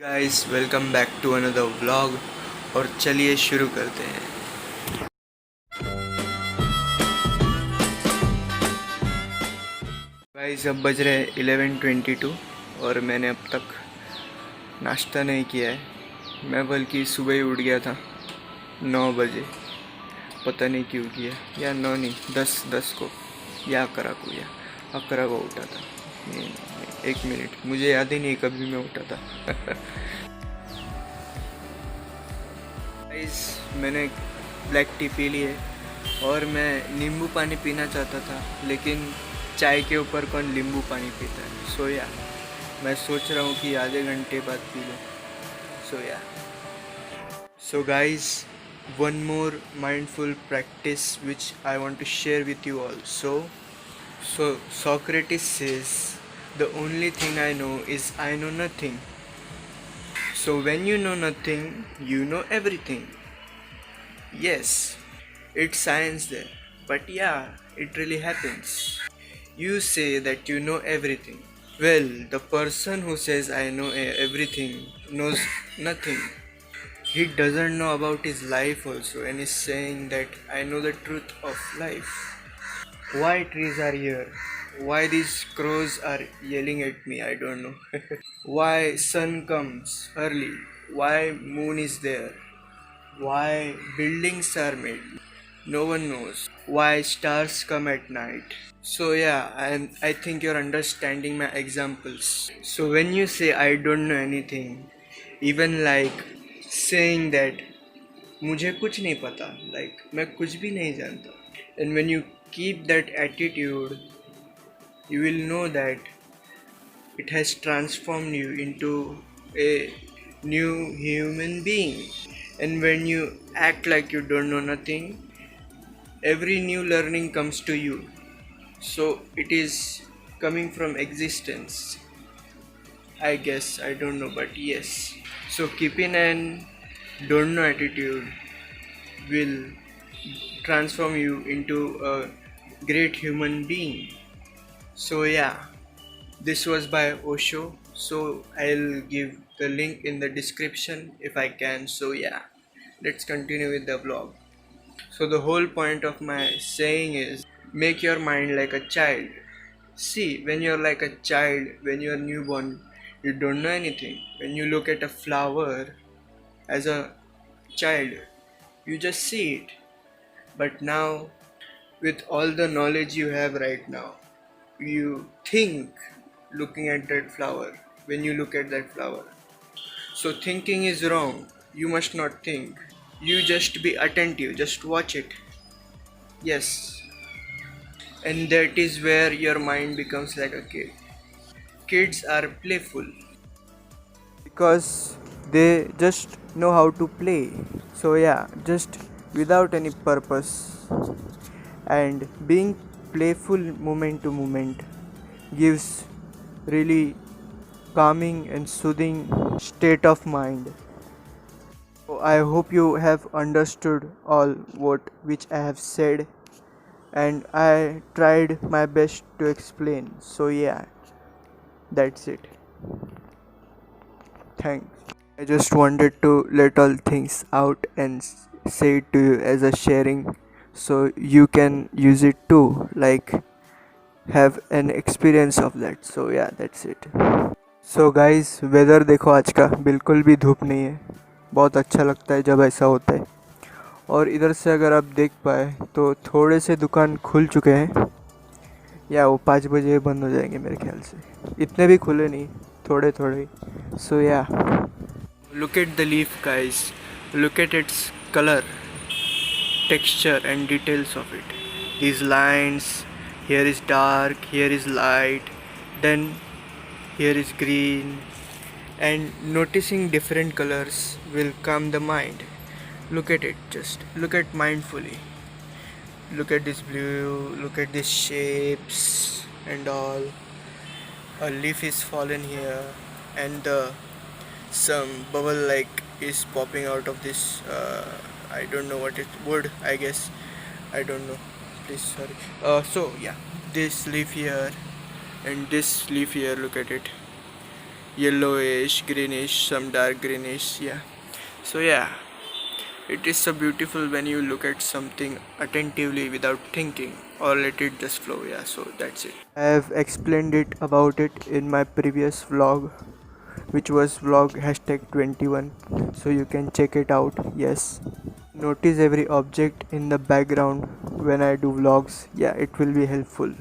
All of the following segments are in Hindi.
Guys welcome back to another vlog. और चलिए शुरू करते हैं। गाइस अब बज रहे 11:22 और मैंने अब तक नाश्ता नहीं किया है। मैं बल्कि सुबह ही उठ गया था 9 बजे। पता नहीं क्यों किया, या 9 नहीं 10 को या 11 को या 11 को उठा था। नहीं, एक मिनट, मुझे याद ही नहीं कभी मैं उठा था। गाइस मैंने ब्लैक टी पी ली है और मैं नींबू पानी पीना चाहता था, लेकिन चाय के ऊपर कौन नींबू पानी पीता है। मैं सोच रहा हूँ कि आधे घंटे बाद पी लूँ। So guys, one more mindful practice which I want to share with you all. So Socrates says, the only thing I know is I know nothing. So when you know nothing, you know everything. Yes, it's science there, but yeah, it really happens. You say that you know everything. Well, the person who says I know everything knows nothing. He doesn't know about his life also, and is saying that I know the truth of life. Why trees are here? Why these crows are yelling at me? I don't know. Why sun comes early? Why moon is there? Why buildings are made? No one knows. Why stars come at night? I think you're understanding my examples. So when you say I don't know anything, even like saying that मुझे कुछ नहीं पता, like मैं कुछ भी नहीं जानता, and when you keep that attitude, you will know that it has transformed you into a new human being. And when you act like you don't know nothing, every new learning comes to you. So it is coming from existence. I guess, I don't know, but yes. So keeping an don't know attitude will transform you into a great human being. So yeah, this was by Osho. So I'll give the link in the description if I can. So yeah, let's continue with the vlog. So the whole point of my saying is make your mind like a child. See, when you're like a child, when you're newborn, you don't know anything. When you look at a flower as a child, you just see it. But now, with all the knowledge you have right now, you think looking at that flower when you look at that flower. So thinking is wrong. You must not think. You just be attentive, just watch it. Yes, and that is where your mind becomes like a kid. Kids are playful because they just know how to play. So yeah, just without any purpose, and being playful moment to moment gives really calming and soothing state of mind. So I hope you have understood all what which I have said, and I tried my best to explain. So yeah, that's it. Thanks. I just wanted to let all things out and say it to you as a sharing, so you can use it too, like have an experience of that. So yeah, that's it. So guys, weather देखो आज का, बिल्कुल भी धूप नहीं है। बहुत अच्छा लगता है जब ऐसा होता है। और इधर से अगर आप देख पाए तो थोड़े से दुकान खुल चुके हैं, या वो 5 बजे बंद हो जाएंगे मेरे ख्याल से। इतने भी खुले नहीं, थोड़े थोड़े। सो या, look at the leaf guys, look at its color, texture and details of it. These lines, here is dark, here is light, then here is green, and noticing different colors will calm the mind. Look at it, just look at mindfully. Look at this blue, look at these shapes and all. A leaf is fallen here, and some bubble like is popping out of this. I don't know what it wood, I guess. I don't know. Please, sorry. So yeah, this leaf here and this leaf here. Look at it. yellowish, greenish, some dark greenish. Yeah. So yeah, it is so beautiful when you look at something attentively without thinking or let it just flow. Yeah. So that's it. I have explained it about it in my previous vlog, which was vlog #21, so you can check it out. Yes, notice every object in the background when I do vlogs. Yeah, it will be helpful,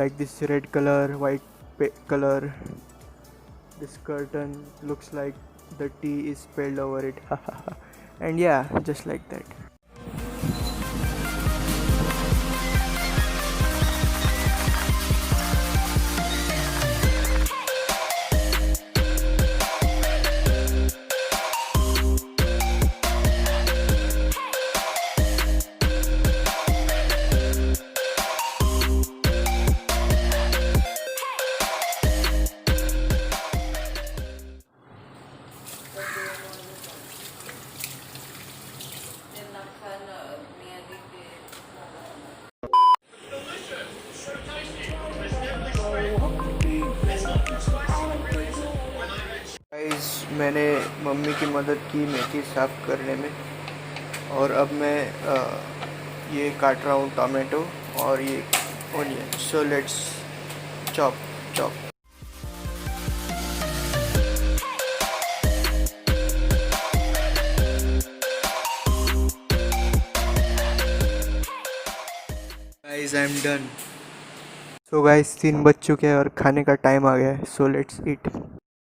like this red color, white color. This curtain looks like the T is spelled over it. And yeah, just like that. Guys, मैंने मम्मी की मदद की मेथी साफ़ करने में, और अब मैं ये काट रहा हूँ टमाटो और ये onion. So let's chop chop. Guys, I am done. So guys, 3 बज चुके हैं और खाने का टाइम आ गया है. So let's eat.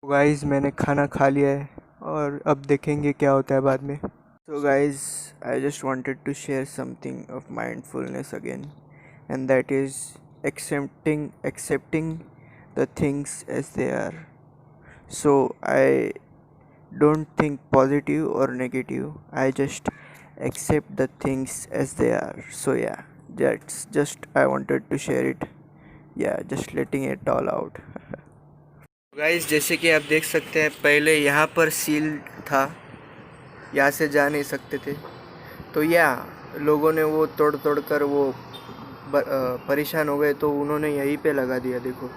तो गाइस, मैंने खाना खा लिया है और अब देखेंगे क्या होता है बाद में. So guys, I just wanted to share something of mindfulness again, and that is accepting the things as they are. So I don't think positive or negative. I just accept the things as they are. So yeah, that's just I wanted to share it. Yeah, just letting it all out. Guys, जैसे कि आप देख सकते हैं, पहले यहाँ पर सील था, यहाँ से जा नहीं सकते थे. तो या लोगों ने वो तोड़ कर वो परेशान हो गए, तो उन्होंने यहीं पे लगा दिया. देखो,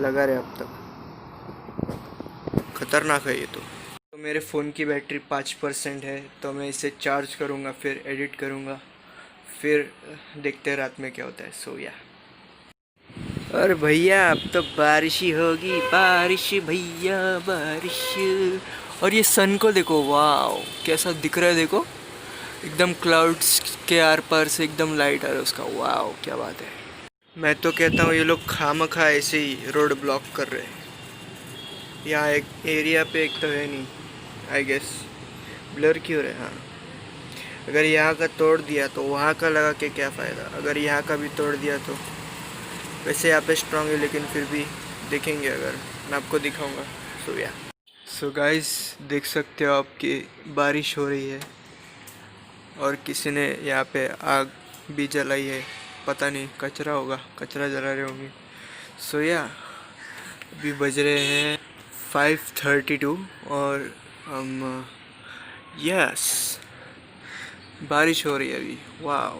लगा रहे अब तक. ख़तरनाक है ये. तो मेरे फ़ोन की बैटरी 5% है, तो मैं इसे चार्ज करूँगा, फिर एडिट करूँगा, फिर देखते हैं रात में क्या होता है. सो या. और भैया, अब तो बारिश ही होगी. बारिश भैया, बारिश. और ये सन को देखो, वाह कैसा दिख रहा है. देखो, एकदम क्लाउड्स के आर पार से एकदम लाइट आ रहा है उसका. वाह, क्या बात है. मैं तो कहता हूँ ये लोग खामखा ऐसे ही रोड ब्लॉक कर रहे हैं. यहाँ एक एरिया पे एक तो है नहीं, आई गेस ब्लर क्यों रहे. हाँ, अगर यहाँ का तोड़ दिया तो वहाँ का लगा के क्या फ़ायदा. अगर यहाँ का भी तोड़ दिया तो वैसे यहाँ पे स्ट्रॉन्ग है, लेकिन फिर भी देखेंगे, अगर मैं आपको दिखाऊंगा. सो या. सो गाइस, देख सकते हो आप कि बारिश हो रही है और किसी ने यहाँ पे आग भी जलाई है. पता नहीं, कचरा होगा, कचरा जला रहे होंगे. सो या, अभी बज रहे हैं 5:32 और हम यस, बारिश हो रही है अभी. वाह,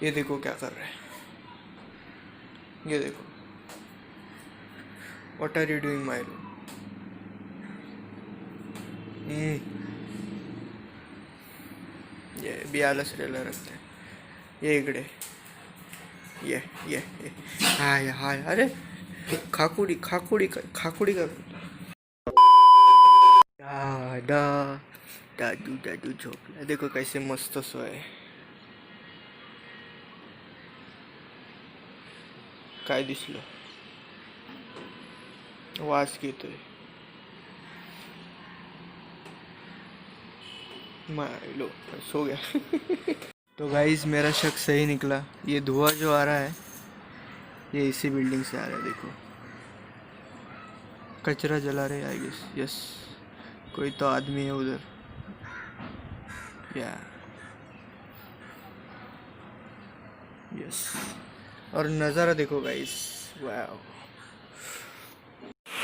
ये देखो क्या कर रहे हैं. ये देखो, what are you doing my room. ये भी आलस रेला रखते हैं. ये इकडे, ये हाय हाय. अरे खाकुडी खाकुडी खाकुडी कर. दादू दादू झोपला. देखो कैसे मस्त सोय. काय दिसलं. वास घेतोय. लो, सो गया. तो गाइस, मेरा शक सही निकला. ये धुआं जो आ रहा है, ये इसी बिल्डिंग से आ रहा है. देखो, कचरा जला रहे, आई गेस. यस, कोई तो आदमी है उधर. या यस. और नज़ारा देखो गाइस. वाह,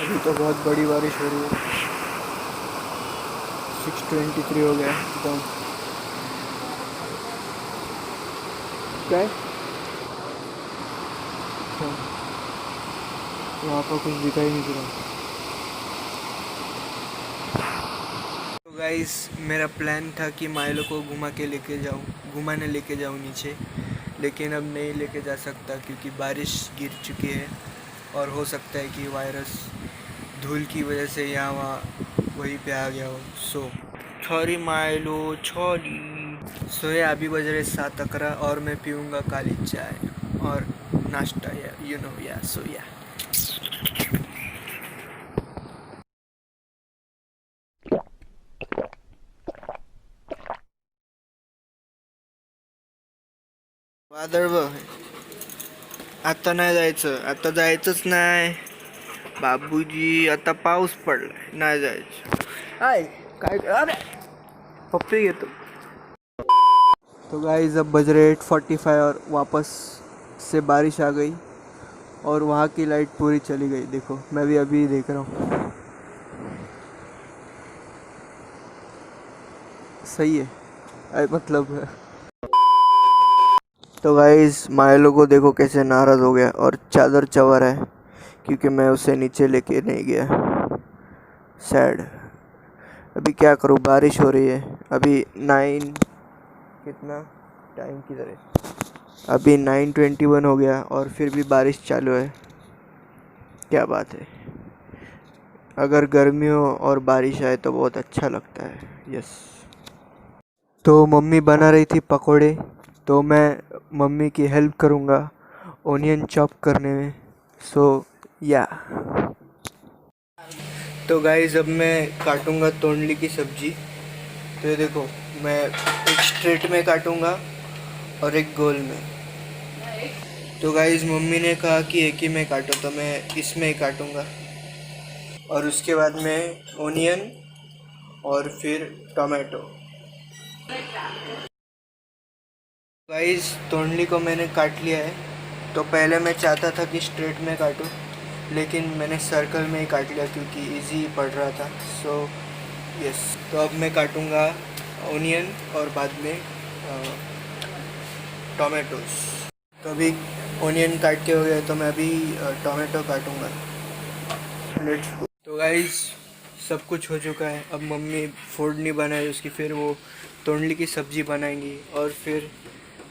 अभी तो बहुत बड़ी बारिश हो रही है. 6:23 हो गया एकदम. क्या है? वहाँ पर कुछ दिखाई नहीं दे रहा। तो गाइस मेरा प्लान था कि माइलो को घुमाने लेके जाऊँ नीचे, लेकिन अब नहीं लेके जा सकता क्योंकि बारिश गिर चुकी है और हो सकता है कि वायरस धूल की वजह से यहाँ वहाँ वहीं पे आ गया हो। So sorry Milo, sorry. सोया अभी बज रहे 7:11 और मैं पीऊँगा काली चाय और नाश्ता, या यू नो या सोया। वादळ बघ, आता नाही जायचं, आता जायचंच नाही बाबूजी, आता पाऊस पडलाय, नाही जायचं। आय काय, अरे पप्पी घेतो। तो गाइस अब बज रहे 8:45 और वापस से बारिश आ गई और वहाँ की लाइट पूरी चली गई। देखो मैं भी अभी देख रहा हूँ, सही है मतलब। तो गाइस माइलो को देखो कैसे नाराज़ हो गया और चादर चवर है क्योंकि मैं उसे नीचे लेके नहीं गया। सैड। अभी क्या करूँ, बारिश हो रही है। अभी 9 कितना टाइम किधर है, अभी 9:21 हो गया और फिर भी बारिश चालू है। क्या बात है, अगर गर्मी हो और बारिश आए तो बहुत अच्छा लगता है। यस। तो मम्मी बना रही थी पकोड़े, तो मैं मम्मी की हेल्प करूँगा ओनियन चॉप करने में। सो या तो गाइस अब मैं काटूँगा तोंडली की सब्ज़ी। तो ये देखो, मैं एक स्ट्रेट में काटूँगा और एक गोल में। तो गाइस मम्मी ने कहा कि एक ही में काटो, तो मैं इसमें ही काटूँगा और उसके बाद में ओनियन और फिर टमाटो। गाइस तोंडली को मैंने काट लिया है। तो पहले मैं चाहता था कि स्ट्रेट में काटूं, लेकिन मैंने सर्कल में ही काट लिया क्योंकि इजी पड़ रहा था। सो यस, तो अब मैं काटूंगा ओनियन और बाद में टोमेटोज। तो अभी ओनियन काट के हो गया, तो मैं अभी टोमेटो काटूंगा। Let's go. तो गाइस सब कुछ हो चुका है। अब मम्मी फोड़नी बनाई उसकी, फिर वो तोंडली की सब्ज़ी बनाएंगी और फिर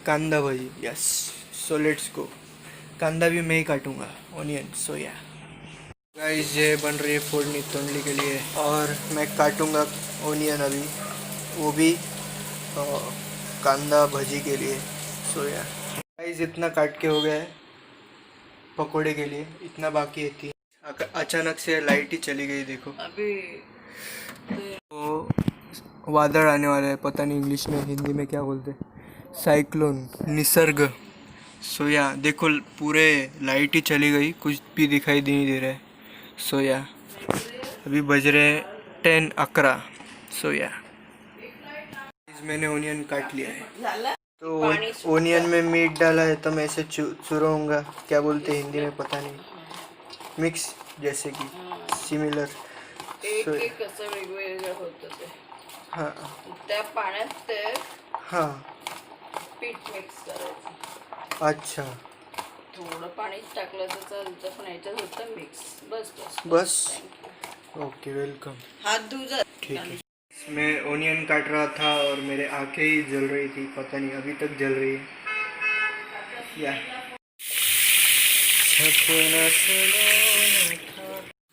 कांदा भाजी। Yes, so let's go. कांदा भी मैं ही काटूंगा, ओनियन। सो या गाइस ये बन रही है फोड़नी तोंडली के लिए और मैं काटूंगा ओनियन अभी, वो भी कांदा भाजी के लिए। सो या गाइस इतना काट के हो गया है पकोड़े के लिए, इतना बाकी थी। अचानक से लाइट ही चली गई। देखो अभी तो वादळ आने वाला है, पता नहीं इंग्लिश में हिंदी में क्या बोलते, साइक्लोन, निसर्ग। सोया देखो पूरे लाइट ही चली गई, कुछ भी दिखाई नहीं दे रहा है। सोया अभी बज रहे 10:11। सोया मैंने ओनियन काट लिया है, तो ओनियन में मीट डाला है तो मैं इसे चुराऊंगा, क्या बोलते हैं हिंदी में पता नहीं, मिक्स जैसे कि सिमिलर। एक असं वेगवेगळं होतं ते। हां त्या पाण्यात ते हां पीठ मिक्स करायचं। अच्छा, थोडं पाणी टाकलं तर चालतं, पण याच्यात होतं मिक्स। बस बस बस ओके, वेलकम। हात धुऊ जा। ठीक है। मैं ओनियन काट रहा था और मेरे आंखें ही जल रही थी, पता नहीं अभी तक जल रही है या।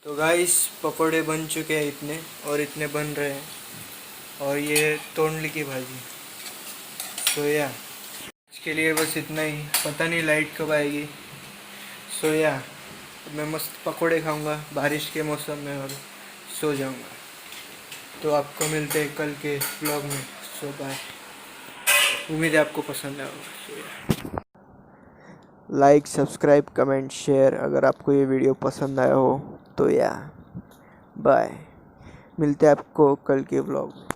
तो गाइस पकोड़े बन चुके हैं इतने, और इतने बन रहे हैं, और ये तोंडली की भाजी। तो या इसके लिए बस इतना ही, पता नहीं लाइट कब आएगी। सो या मैं मस्त पकोड़े खाऊंगा बारिश के मौसम में और सो जाऊंगा। तो आपको मिलते हैं कल के ब्लॉग में। सो बाय, उम्मीद है आपको पसंद आया होगा। लाइक, सब्सक्राइब, कमेंट, शेयर अगर आपको ये वीडियो पसंद आया हो तो। या बाय, मिलते हैं आपको कल के ब्लॉग में।